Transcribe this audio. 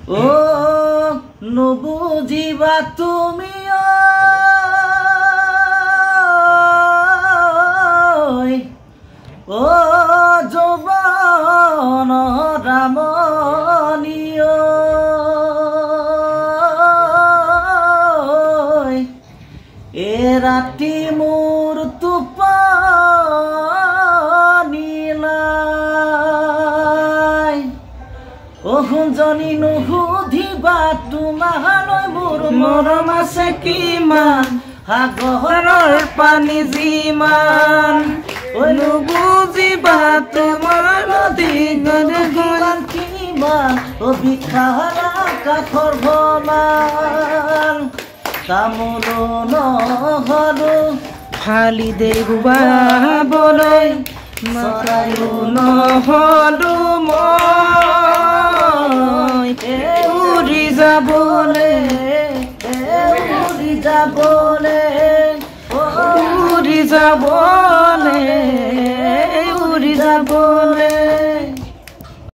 ও নুবুজিবা তুমি ও যৌবন ৰামনী এ ৰাতি মোৰ টোপনি নাই ও জনী নুসুধিবা তোমালৈ মোৰ মৰম আছে কিমান সাগৰৰ পানী যিমান নুবুজিবা তোমাৰ নদী কিমান কিমান বিশালা কাঠৰ ভমান তামোল নহলো ফালি দেখুৱাবলৈ চৰায়ো নহলো মই উৰি যাবলে উৰি যাবলে উৰি যাবলে